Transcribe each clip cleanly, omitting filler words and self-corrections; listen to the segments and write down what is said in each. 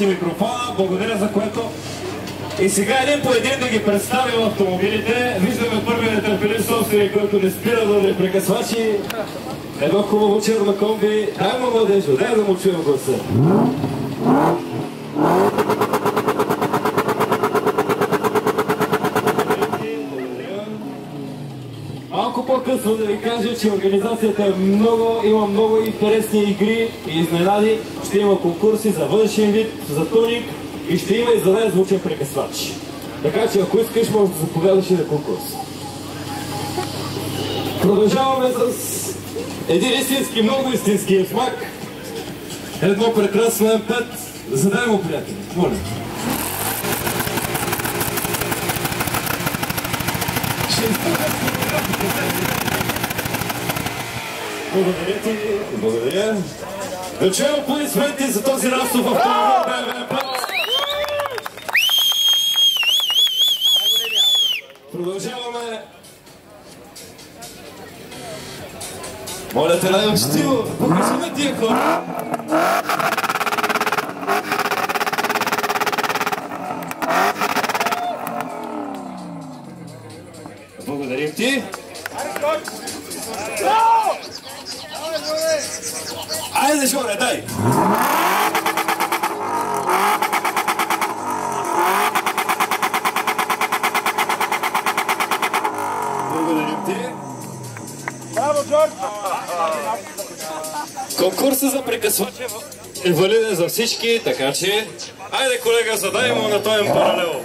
включи микрофона, благодаря за което. И сега един по един да ги представим автомобилите. Виждаме първият нетърпелив собственик, който не спира да непрекъсвачи. Едно хубаво черно комби. Дай му, младежо, дай да му чуем гласа. Малко по-късно да ви кажа, че организацията е има много интересни игри и изненади. Ще има конкурси за външен вид, за туник и ще има и за най-звучен прекъсвач. Така че ако искаш, може да заповядаш и на конкурс. Продължаваме с един истински, много истински смак. Едно прекрасно М5. Задай му, приятели, моля. Благодаря ти, благодаря. Да чуем аплодисменти за този расов автомобил БМВ. Продължаваме. Моля те, най-учтиво, покажи тия хора. Благодарим ти. Айде, Жоре, дай! Благодарим ти. Браво, Джордж! Конкурса за прекъсване е валиден за всички, така че... Айде, колега, задай му на този паралел.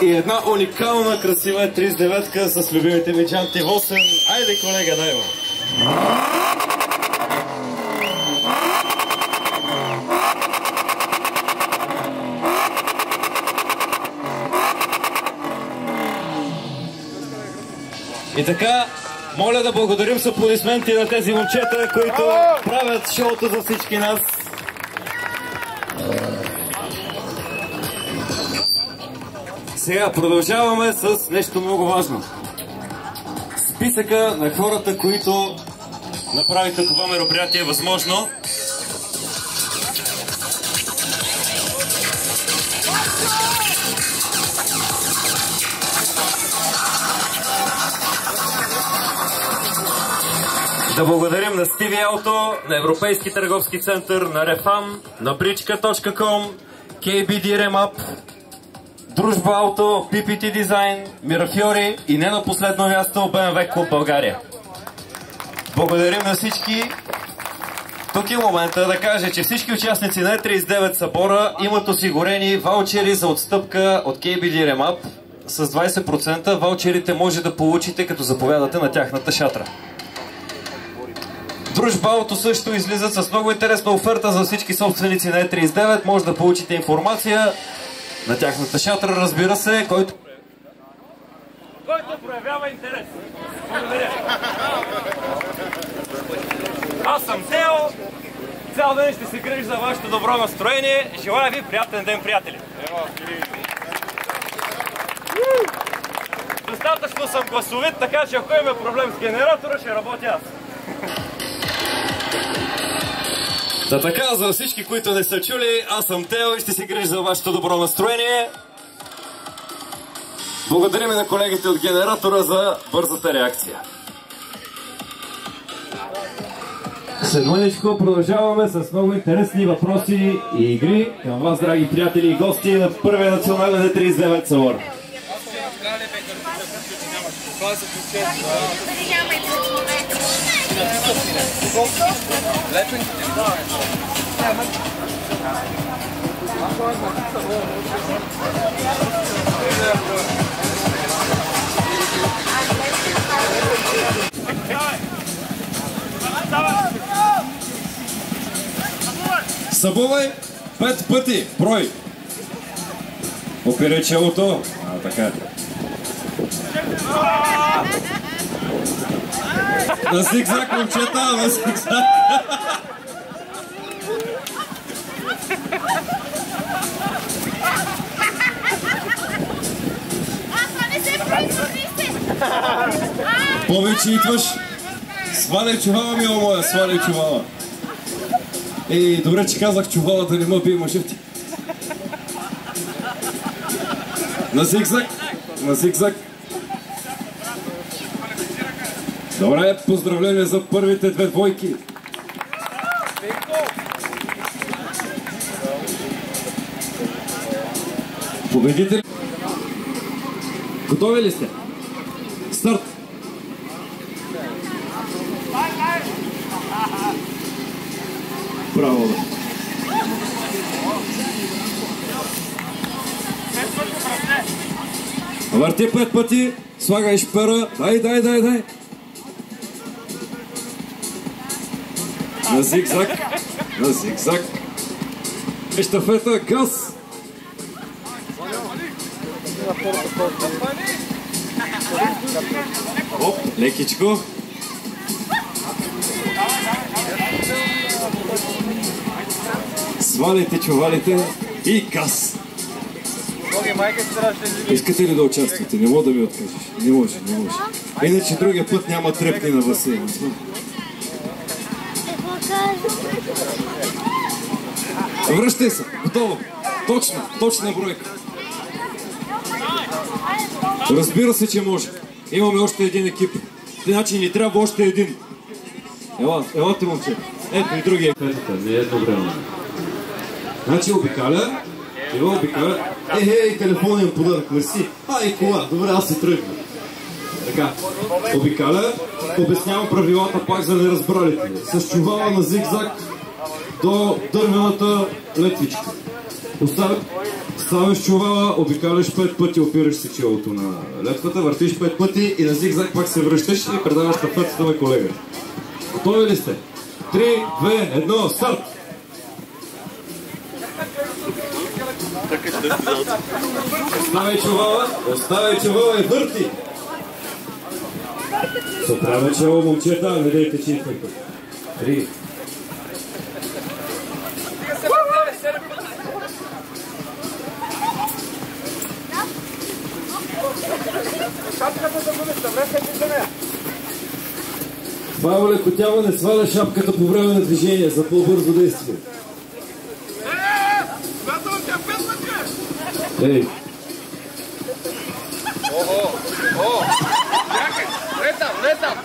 И една уникална, красива 39-ка с любимите ми джанти 8. Айде, колега, дай му. И така, моля да благодарим с аплодисменти на тези момчета, които правят шоуто за всички нас. Сега продължаваме с нещо много важно. Списъка на хората, които направиха това мероприятие възможно. Да благодарим на Стиви Ауто, на Европейски търговски център, на Рефам, на Бричка.com, KBD Remap, Дружба Ауто, PPT Дизайн, Мирафьори и не на последно място BMW Клуб България. Благодарим на всички. Тук е момента да кажа, че всички участници на E39 събора имат осигурени ваучери за отстъпка от KBD Remap с 20%. Ваучерите може да получите, като заповядате на тяхната шатра. Дружба Ауто също излизат с много интересна оферта за всички собственици на E39. Може да получите информация на тяхната шатра, разбира се, който проявява интерес. Благодаря. Аз съм Тео. Цял ден ще се грижа за вашето добро настроение. Желая ви приятен ден, приятели. Достатъчно съм гласовит, така че ако имаме проблем с генератора, ще работя аз. Та така, за всички, които не са чули, аз съм Тео и ще се грижа за вашето добро настроение. Благодарим на колегите от генератора за бързата реакция. След мъничко продължаваме с много интересни въпроси и игри към вас, драги приятели и гости на първия национален E39 събор. Събувай 5 пъти, брой. Опирай челото. Така. На зигзаг, момчета, на зигзаг. Повече идваш. Сваляй чувала, мила моя, сваляй чувала. Ей, добре, че казах чувала да не ме бие мъжът ти. На зигзаг, на зигзаг. Добре, поздравление за първите две двойки. Победители. Готови ли сте? Старт! Браво! Върти 5 пъти, слагай шпера, дай! На зигзаг, на зигзаг. Ещафета, газ! Оп, лекичко. Сваляйте чувалите и газ. Искате ли да участвате? Не мога да ми откажеш. Не може. Иначе другия път няма трепни на басейна. Връщай се. Готово. Точна бройка. Разбира се, че може. Имаме още един екип. Значи ни трябва още един. Елате, момче. Ето и другия. Не е добре. Значи обикаля. Ей, телефонен подарък, мерси. И кола. Добре, аз се тръгвам. Така. Обикаля. Обяснявам правилата пак за неразбралите. С чувала на зигзаг до дървената летвичка. Ставаш чувала, обикаляш 5 пъти, опираш се челото на летвата, въртиш 5 пъти и на зигзаг пак се връщаш и предаваш щафетата на колега. Готови ли сте? 3, 2, 1, старт! Оставяй чувала и върти! Соправя чело, момчета, не дайте чифайка. 3. Това е лекотяване, сваля шапката по време на движение за по-бързо действие. Ей! Летам!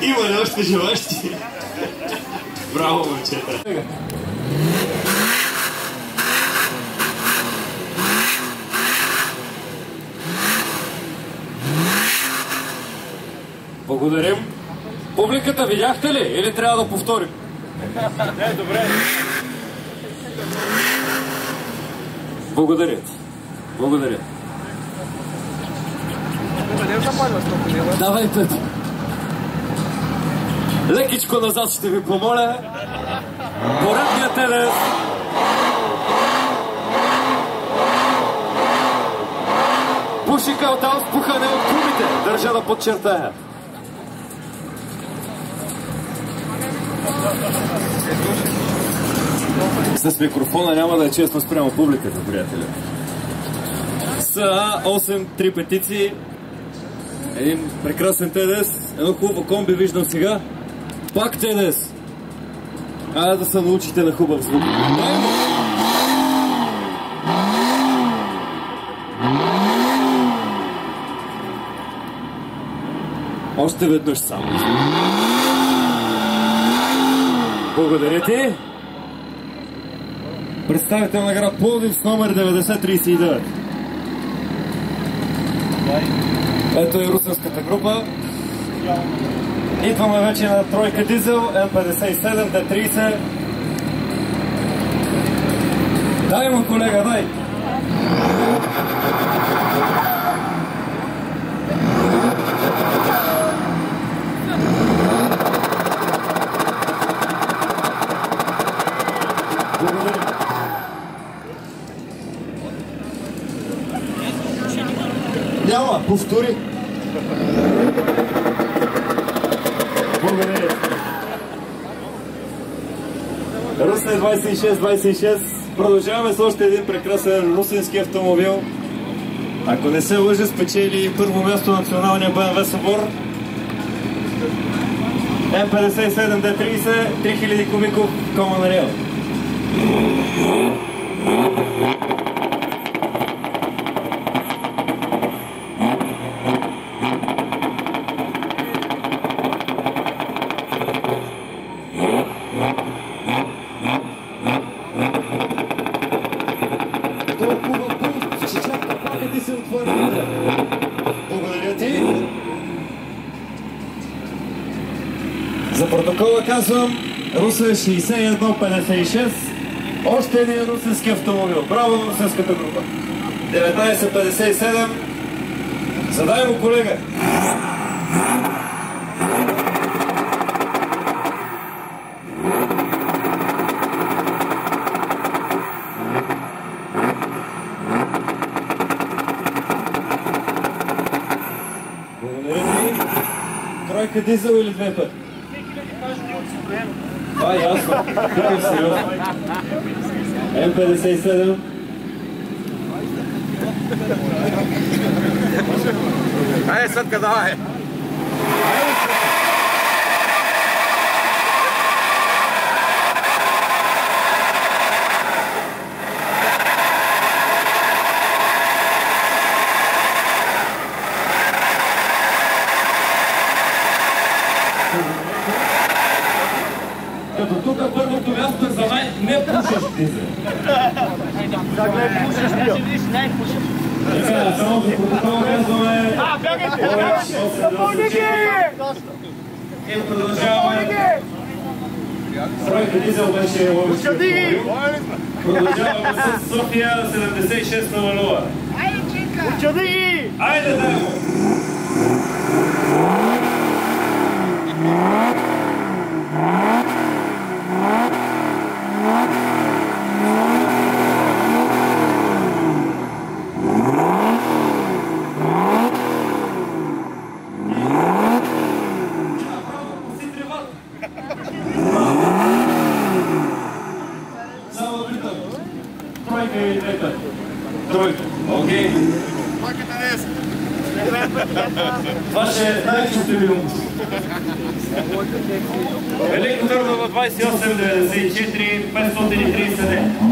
Има ли още желащи? Браво, момчета! Благодарим. Публиката видяхте ли? Или трябва да повторим? Не, добре. Благодаря. Давайте. Лекичко назад ще ви помоля. Поредният телес. Пуши калтал с пухане от клубите. Държа да подчертая. С микрофона няма да е честно спрямо публиката, приятели. Са 8-3 петиции. Един прекрасен ТДС. Едно хубаво комби виждам сега. Пак ТДС. Да се научите на хубав звук. Още веднъж само. Благодаря ти. Представител на град Пловдив с номер 9039. Ето е русенската група. Идваме вече на тройка дизел, М57, Д30. Дай му, колега, дай! Няма, повтори. Благодаря. Русе 26-26. Продължаваме с още един прекрасен русински автомобил. Ако не се лъжа, спечели първо място националния BMW събор. М57 D30, 3000 кубиков Common Rail. Благодаря ти. За протокола казвам Русе 6156. Още един русински автомобил. Браво на русинската група. 1957. Задай му, колега. Тройка дизел или две пъти? Ясно. Тук е сериозно. М57. Айде, Съдка, давай! Като тук първото място за мен не пушеш дизел. Така, само за протокол казваме... И продължаваме. Тройка дизел беше лъвички автомобил. Продължаваме с София 7600. Айде, дай му! Тройка или трета? Тройка. Окей. Това ще е най-чувствително. Велико Търново 2894 530.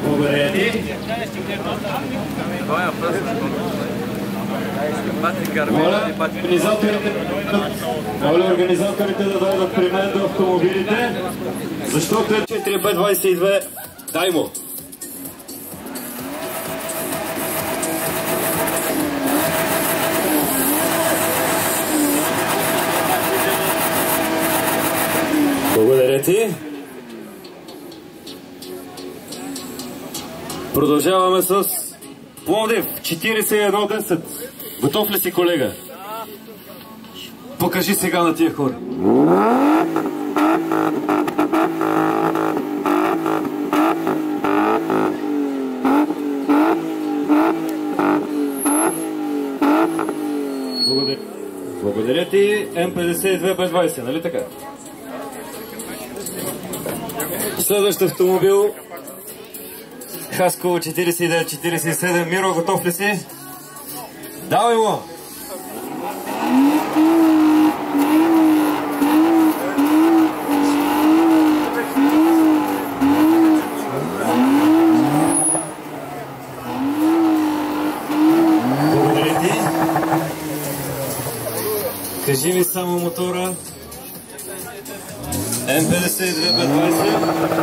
Благодаря ти. Моля организаторите да дойдат при мен до автомобилите, защото е 4B22. Дай му! Благодаря ти. Продължаваме с Пловдив 4110. Готов ли си, колега? Покажи сега на тия хора. Благодаря ти, М52 Б20, нали така? Следващ автомобил Хасково 4947. Миро, готов ли си? Давай му! Благодаря ти. Кажи ми само мотора. М52 Б20.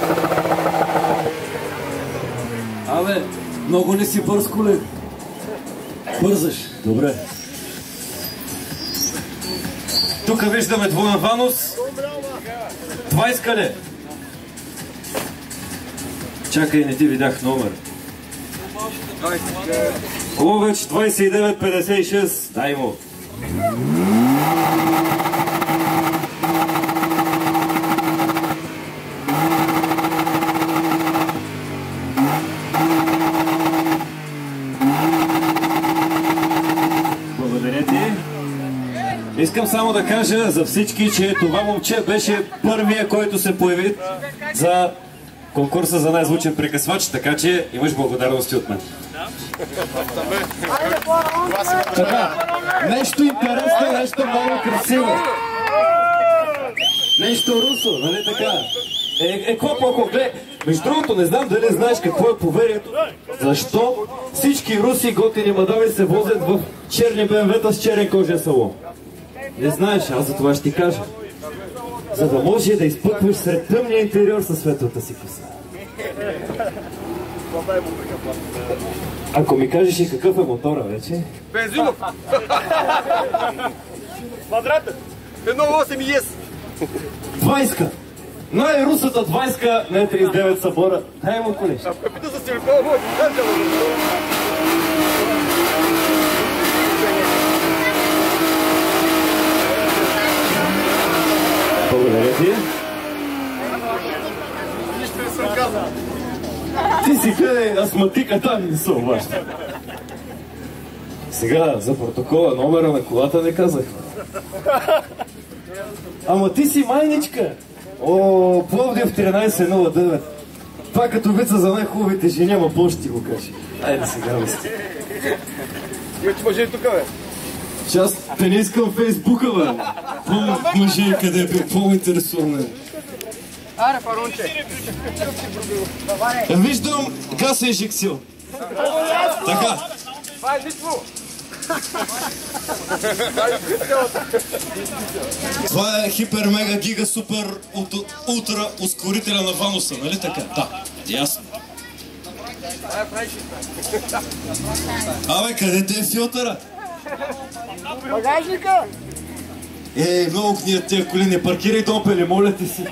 Абе, много не си бърз, колега. Бързаш. Добре. Тук виждаме двоен ванус. 20 ли? Чакай, не ти видях номер. Ловеч 2956. Дай му. Искам само да кажа за всички, че това момче беше първия, който се появи за конкурса за най-звучен прекъсвач, така че имаш благодарности от мен. Така, нещо интересно, нещо много красиво. Нещо русо, нали така? Какво по-хубаво? Между другото, не знам дали знаеш какво е поверието. Защо всички руси готини мадами се возят в черни БМВ-та с черен кожен салон? Не знаеш, аз за това ще ти кажа. За да може да изпъкваш сред тъмния интериор със светлата си коса. Ако ми кажеш и какъв е мотора вече? Бензинов! Квадратен! 1.8 ЕС! 20-ка! Най-русата 20-ка на 39 събора. Дай му колеш. Пита за силикова, благодаря ти. Ти си къде астматика, там не се обаща. Сега за протокола номера на колата не казах. Ама ти си майничка. О, Пловдив 1309. Това като вица за най-хубавите жени, ама по-ще ти го кажи. Айде сега вести. Вече мъже тук, бе. Че аз те не искам в Фейсбука, бе. Мъже, къде е бил по-интересуван. Аре, парунче. Виждам газ инжекцион. Така. Това е литво. Това е хипер, мега, гига, супер, ултра ускорителя на Вануса, нали така? Да, ясно. Абе, къде те е филтъра? Багажника! Много гният тия коли, не паркирай допели, моля ти си.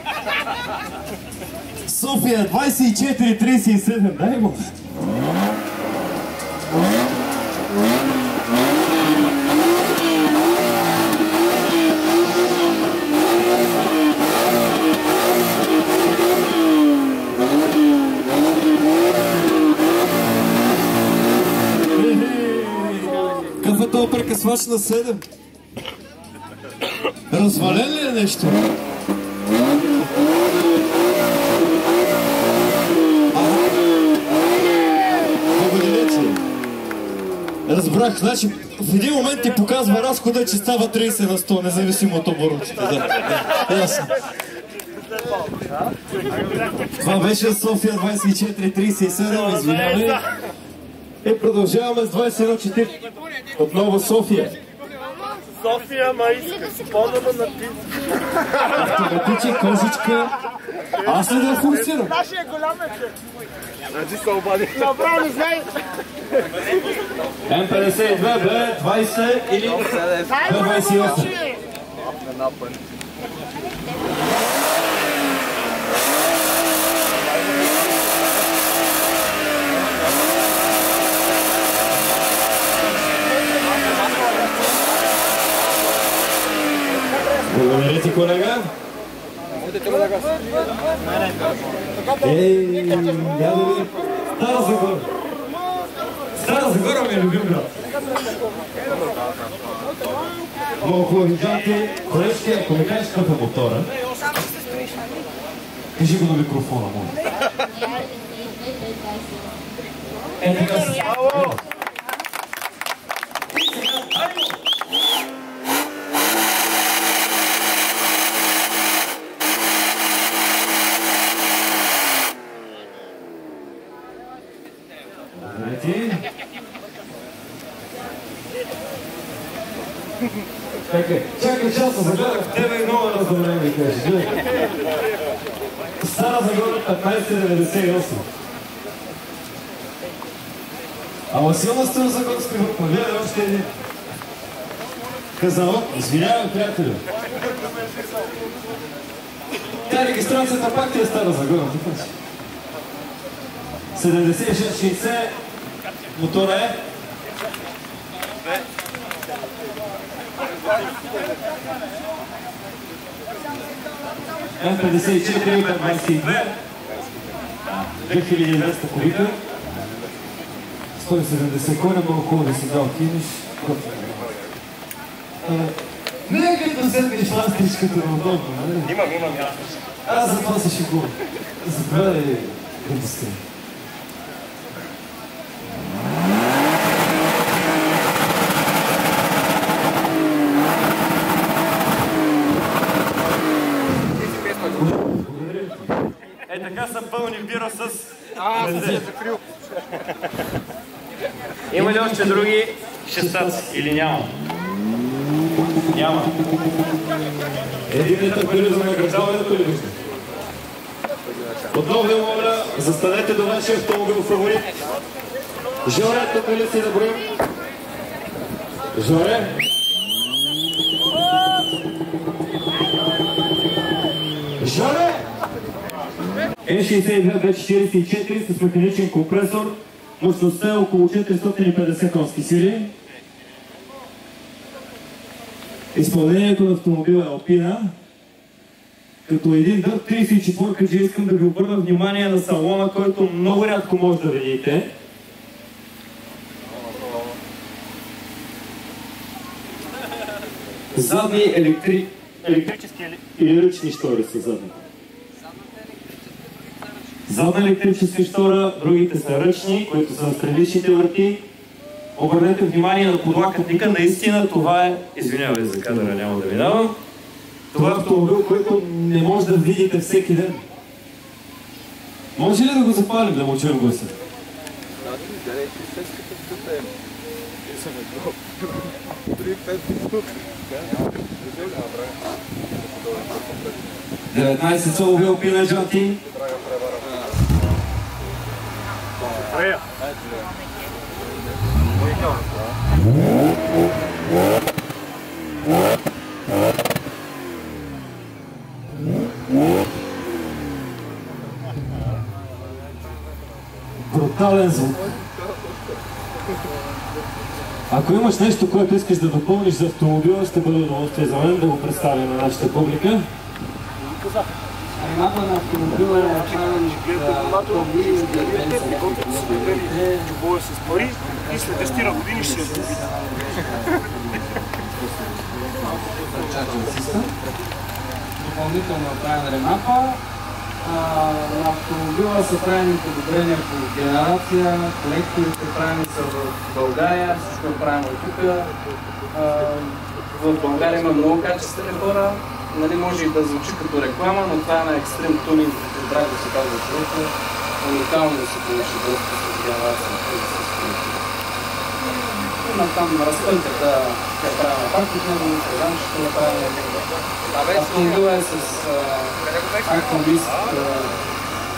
София, 2437, дай го. Какъв е този прекъсвач на 7? Развален ли е нещо? Благодаря ти. Разбрах, значи в един момент ти показва разхода, че става 30 на 100, независимо от оборотите. Да, ясно. Това беше София 2437, извинявай. И продължаваме с 21.40. Отново София. София, ма иска по-нова на пица. Автоматичен кожичка. Аз ли да функционирам? Нашия голям е, че. Ради се обади. Направо не знае. М52, Б20 или Б28? Благодаря ти, колега. Я да видим. Стара Загора. Стара Загора ми е любим град. Много хубави джанти. Колежки, ако ми кажеш какъв е мотора, кажи го на микрофона, моля. Така си. Чакай часа, загледах в тебе и много разумение ми кажеш. Стара Загора 1598. Ама силна старозагорска група, гледай още един. Казал, извинявам, приятелю. Тя регистрацията пак ти е Стара Загора, така че. 76-60, мотора е. М54 към 22, 2200 кубика, 170 коня, много хубаво да си да отидеш. Не като седнеш в ластичката на удобно, нали? Имам. Аз за това се шегувам. Заповядай, гърдостта. Е, така са пълни бира с... се е закрил. Има ли още други шестаци или няма? Няма. Един търпели за награждаването ли вижда? Отново ви моля, застанете до вашия автомобил фаворит. Жоре, тук ли си да броим? Жоре? Жоре! Е62-B44 с механичен компресор. Мощността е около 450 конски сили. Изпълнението на автомобила е Alpina. Като един Дърт 34G искам да ви обърна внимание на салона, който много рядко може да видите. Задни електрически или ръчни штори са задни. Задна електрическа штора, другите са ръчни, които са на страничните врати. Обърнете внимание на подлакътника, наистина това е... Извинявай за кадъра, няма да минавам. Това е автомобил, който не може да видите всеки ден. Може ли да го запалим, да му чуем гласа? 19 цолови Alpina джанти. Брутален звук. Ако имаш нещо, което искаш да допълниш за автомобила, ще бъде удоволствие за мен да го представя на нашата публика. Ремапа на автомобила е направен чубове с пари и след 10 години ще се добити. Допълнително направен ремапа. На автомобила са правени подобрения по генерация, колекторите правени са в България, всичко е правено тук. В България има много качествени хора. Нали, може и да звучи като реклама, но това е на екстрем тунинг, като драго се казва човека. Уникално да се получи достъп с генерацията и с колекторите. Има там разпънката, тя е правена пак от него, предамчето е правена. Автомобила е с аквалист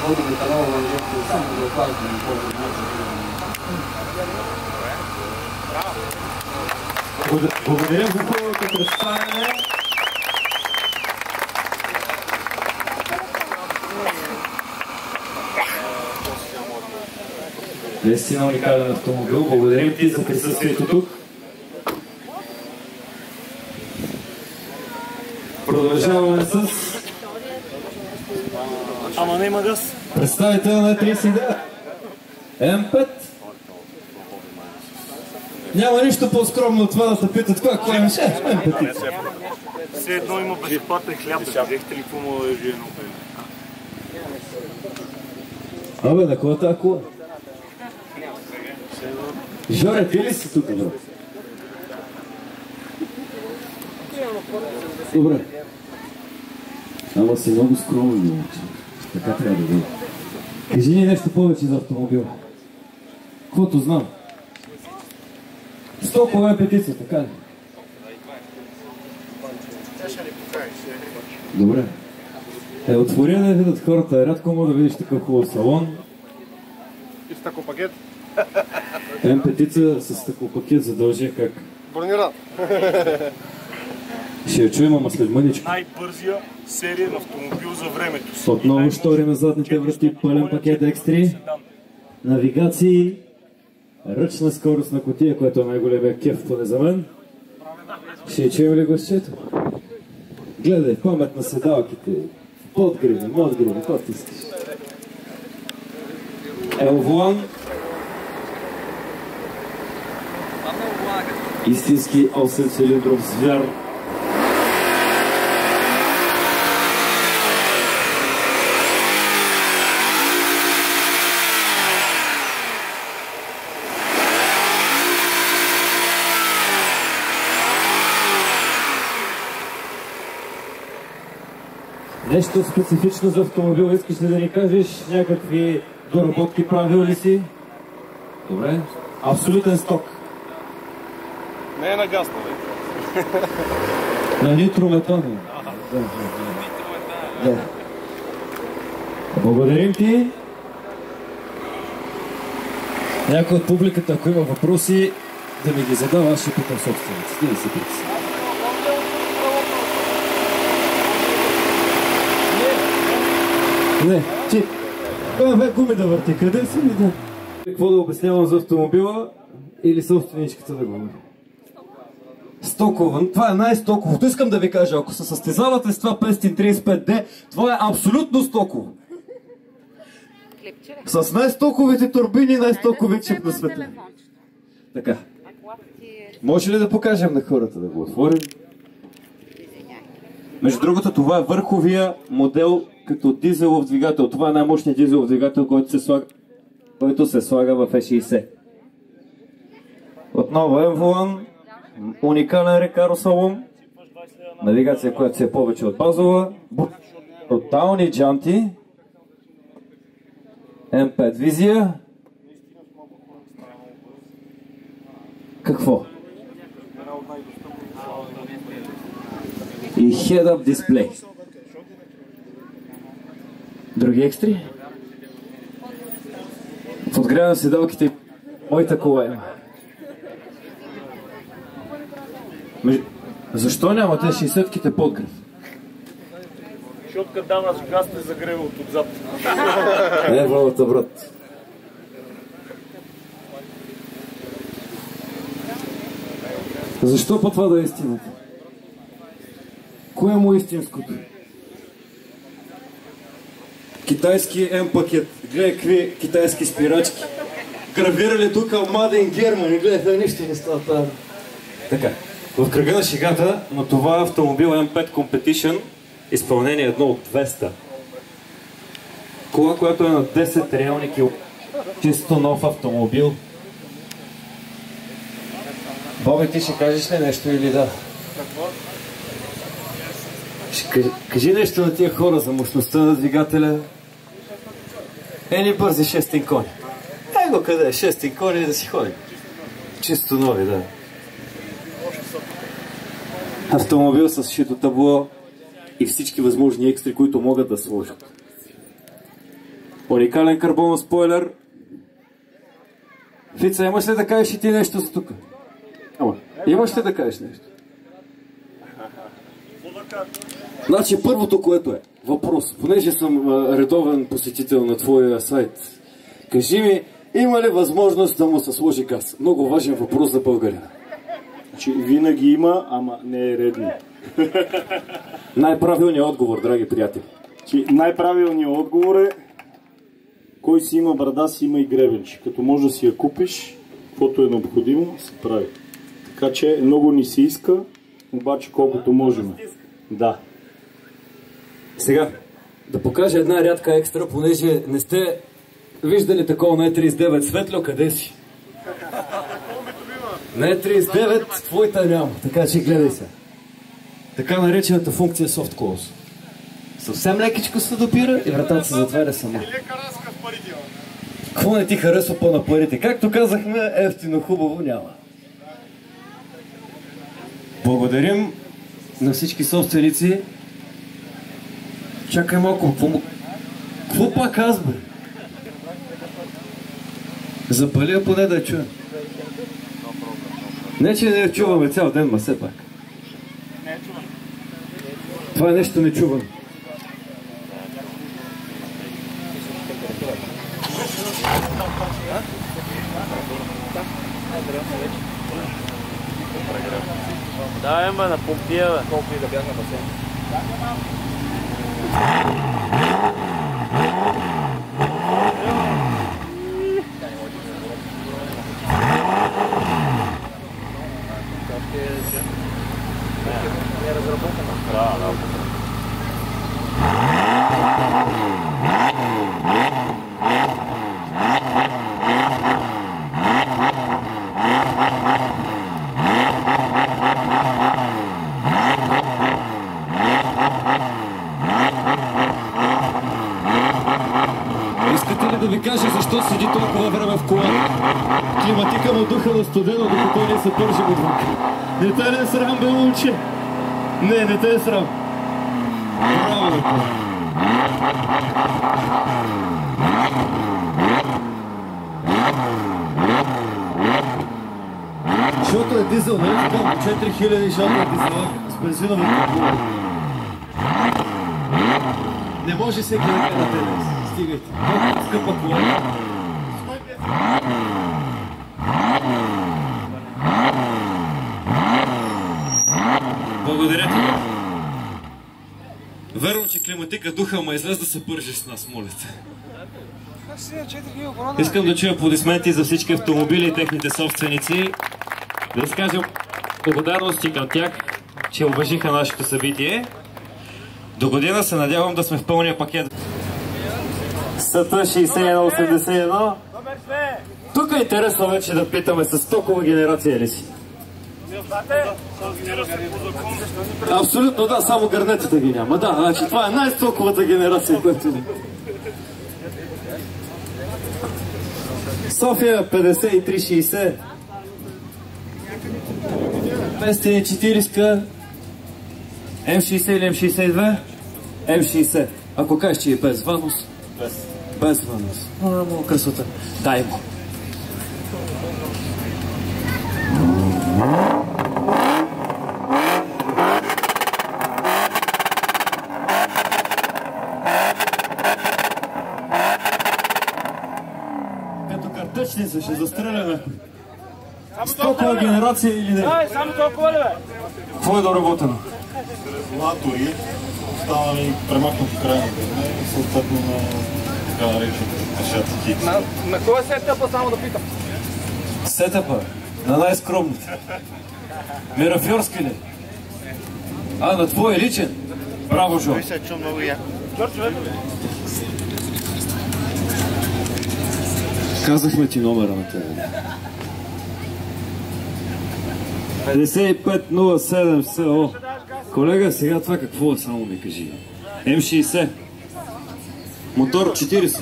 водометанолова инжекция, само да оплазва на по-добре. Благодаря за хубавото представяне. Наистина уникален автомобил. Благодарим ти за присъствието тук. Продължаваме с... Ама не има газ. Представител на 39. М5. Няма нищо по-скромно от това да те питат кой имаше. М5. Все едно има безплатен хляб. Взехте ли какво мога да живе на опен? Абе, на кога тази кола? Жоре, ти ли си тук, бро? Добре. Ама си много скромен, момче. Така трябва да бъде. Кажи ни нещо повече за автомобила. Каквото знам. Стокова е петица, така ли? Добре. Отворя да видят хората. Рядко мога да видиш такъв хубав салон. И с такъв пакет? М5 с такъв пакет задължи как? Брониран. Ще я чуем, ама след мъничко. Най-бързия сериен автомобил за времето. Отново штори на задните врати, пълен пакет X3. Навигации. Ръчна скоростна кутия, което е най-големия кеф поне за мен. Ще я чуем ли гласчето? Гледай, памет на седалките. Подгреви, модгреви, каквото искаш. Елвуан. Истински 8-цилиндров звяр. Нещо специфично за автомобила искаш ли да ни кажеш? Някакви доработки правил ли си? Добре. Абсолютен сток. Не е на газ, нали? На нитрометан. Да. Благодарим ти. Някой от публиката, ако има въпроси, да ми ги задава, аз ще питам собствениците. Да си притеси. Не, ти. Бе, гуми да върти. Къде си ми да? Какво да обяснявам за автомобила или собственичката да гуми? Стокован. Това е най-стоковото. Искам да ви кажа, ако се състезавате с това 535D, това е абсолютно стоково. С най-стоковите турбини, най-стокови чип на света. Така. Може ли да покажем на хората да го отворим? Между другото, това е върховия модел като дизелов двигател. Това е най-мощният дизелов двигател, който се слага в E60. Отново M-Volan, уникален рекаро салон, навигация, която се е повече от базова, брутални джанти, M5 визия. Какво? И head-up дисплей. Други екстри? Подгрявам седалките, моята кола има. Защо нямате 60-ките подгрев? Защото като даваш газ не загрева от отзад. Не, вълата, брат. Защо по това да е истината? Кое му е истинското? Китайски М пакет. Гледай какви китайски спирачки. Гравирали тук Made in Germany. Гледай, нищо не става там. Така. В кръга на шегата, но това е автомобил M5 Competition, изпълнение 1 от 200. Кола, която е на 10 реални кил. Чисто нов автомобил. Боби, ти ще кажеш ли нещо или да? Какво? Кажи нещо на тия хора за мощността на двигателя. Ни бързи 6 кони. Го къде е 6 кони и да си ходим. Чисто нови, да. Автомобил с шито табло и всички възможни екстри, които могат да сложат. Уникален карбонов спойлер. Фица, имаш ли да кажеш и ти нещо за тук? Имаш ли да кажеш нещо? Значи първото, което е въпрос, понеже съм редовен посетител на твоя сайт, кажи ми, има ли възможност да му се сложи газ? Много важен въпрос за българина. Значи, винаги има, ама не е редно. Най-правилният отговор, драги приятели. Най-правилният отговор е: кой си има брада, си има и гребенче. Като може да си я купиш, каквото е необходимо, се прави. Така че много ни се иска, обаче колкото можем. Да. Сега, да покажа една рядка екстра, понеже не сте виждали такова на E39 светло, къде си? На E39 твоята няма, така че гледай се. Така наречената функция soft close. Съвсем лекичко се допира и вратата се затваря сама. Какво не ти харесва по-на парите? Както казахме, ефтино хубаво няма. Благодарим на всички собственици. Чакай малко, какво пак аз, бе? Запали поне да я чуем. Не, че не я чуваме цял ден, ма все пак. Това е нещо нечувано. Да, ема на помпия, бе. Колко и да бях на басейн. Не разработена. Да. каже защо седи толкова време в колата. Климатика му духала студено, докато ние се пържим отвън. Не те ли е срам, бе, момче? Не те е срам. Браво, бе. Защото е дизел, нали така? 4000 защото е дизел с бензинови кола. Не може всеки да гледа тебе. Стигайте. Колко скъпа кола. Благодаря ти. Вервам, че климатика духа, ма излез да се пържиш с нас, моля те. Искам да чуя аплодисменти за всички автомобили и техните собственици. Да изкажем благодарности към тях, че уважиха нашето събитие. До година се надявам да сме в пълния пакет. СТ 6181. Тук е интересно вече да питаме с стокова генерация ли си? Абсолютно да, само гърнетите ги няма. Да, значи това е най-стоковата генерация, която има. София 5360. 540. М60 или М62? М60. Ако кажеш, че е без ванус? Без ванус. Много красота. Дай му. Като картечница ще застреляме. Стокова генерация или не? Само толкова ли, бе? Какво е доработено? Латори, останали премахнати край на гърне и съответно на така наречените кашати хикс. На кой е сетъпа, само да питам? Сетъпа? На най-скромните. Мерафьорски ли? А, на твой личен? Браво, Жо. Той се чу много яко. Казахме ти номера на тебе. 5507 СО. Колега, сега това какво е? Само ми кажи. М60. Мотор 40.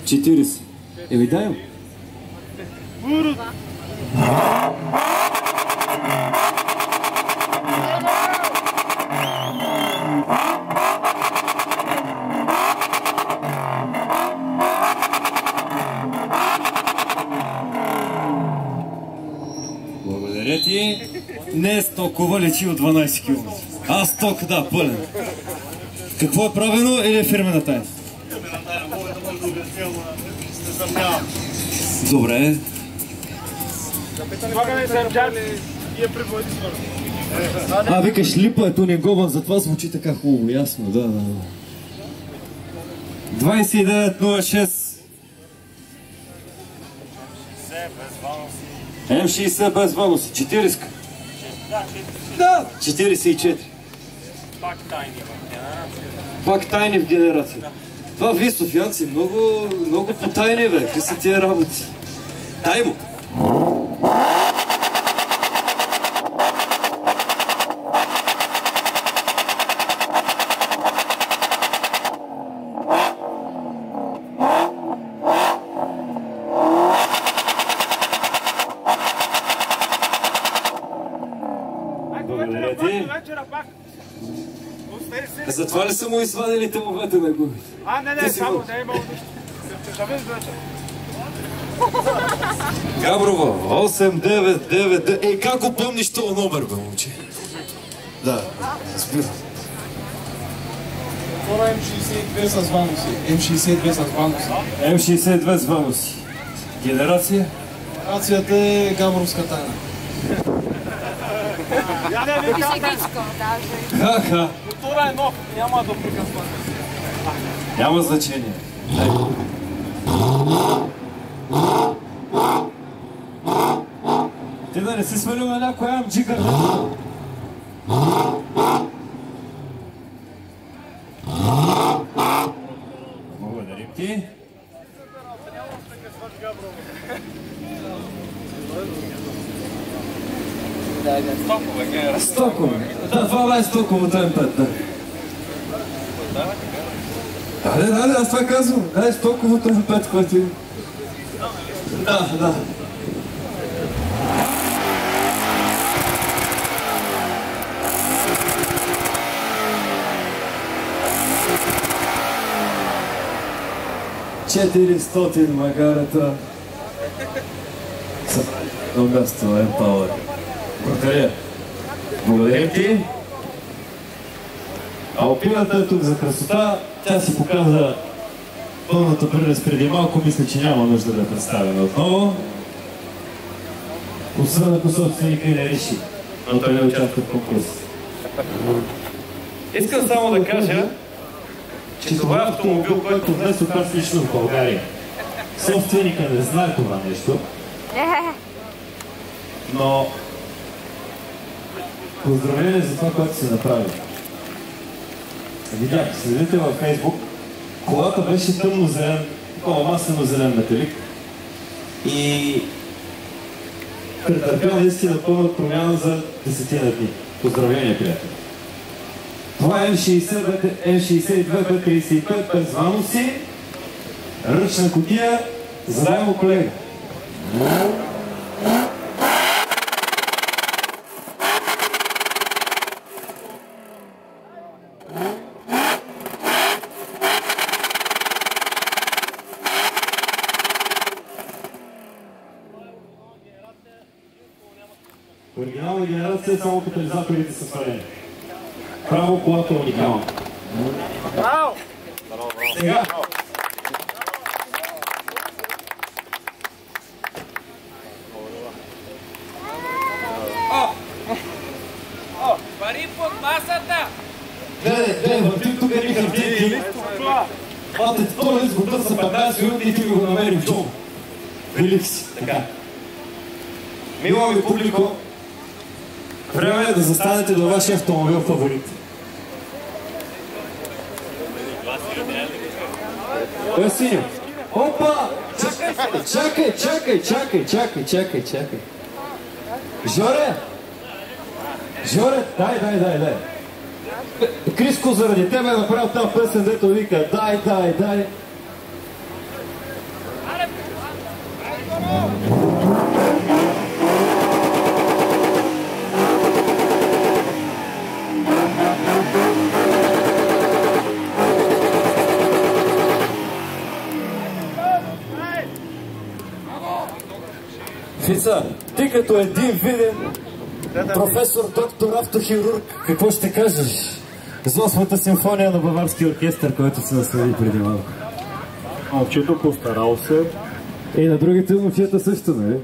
40. Еми дай му. Благодаря ти. Не стокова лечи от 12 км. А сток, да, пълен. Какво е правено или е фирмена тайна? Добре. А, викаш липа е тунингован, затова звучи така хубаво, ясно, да. 2906. М60 без вануси, 40. Да, 44. Пак тайни в генерация. Това вие, софиянци, много потайни, бе. Какви са тия работи? Дай му! Благодаря ти. Затова ли са му извадили тъмовете на губите? Не, само не е имало нищо. Ще видиш вече. Габрова, 899. Ей, как го помниш този номер, бе, момче? Да, разбира. Това е М62 с вануси. М62 с вануси. М62 с вануси. Генерация? Генерацията е габровска тайна. Ха-ха. Мотора е нов, няма да прекъсва. Няма значение. Ти да не си свалил на някоя амджика. Благодарим ти. Стокове. Да, това е стоковото М5, да. Да, аз това казвам. Дай толкова това пет, което има. Да. $400 магарата. На място на Empower. Благодаря. Благодарим ти. Алпината е тук за красота. Тя си показа пълната прелест преди малко. Мисля, че няма нужда да я представяме отново. Освен ако собственика не реши, но той не участва в конкурс. Искам само да кажа, че това е автомобил, който внесох аз лично в България. Собственика не знае това нещо. Но поздравление за това, което си направи. Видях, следите във Фейсбук, колата беше тъмно-зелен, такова маслено-зелен металик и претърпял наистина пълна промяна за 10 дни. Поздравление, приятели! Това е М62 B35 без ваноси, ръчна кутия, задаемо колега. Оригинална генерация, само катализаторите са свалени. Право колата е уникална. Сега. Пари под масата! Гледай, въртим тук едни хартинки. Бате, това е сгода са 15 минути и ти го намери в джоба. Велик си. Така. Мила ми публико, време е да застанете до вашия автомобил фаворит. Той е синьо. Опа! Чакай. Жоре, дай. Криско заради тебе е направил тази песен, дето вика дай. Фица, ти като един виден професор, доктор, автохирург, какво ще кажеш за 8-та симфония на Баварския оркестър, който се наследи преди малко? Момчето постарал се. И на другите момчета също, нали?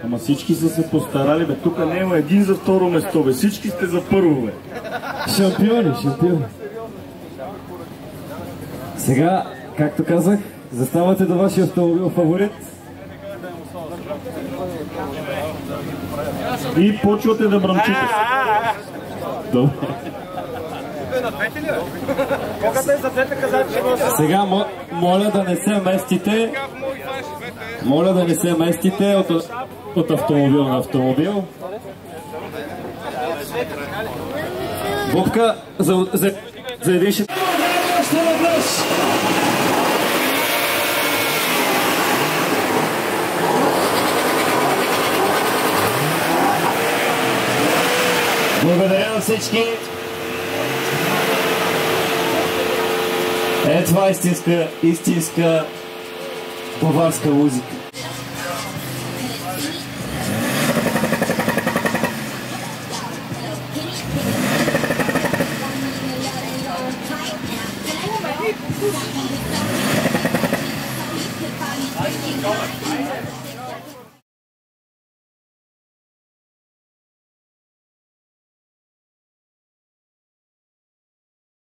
Ама всички са се постарали, бе. Тук няма един за второ место, бе. Всички сте за първо, бе. Шампиони. Сега, както казах, заставате до вашия автомобил фаворит. И почвате да бръмчите. Добре. Сега моля да не се местите. Моля да не се местите от автомобил на автомобил. Бобка, за един ще... Благодаря на всички. Това е истинска баварска музика.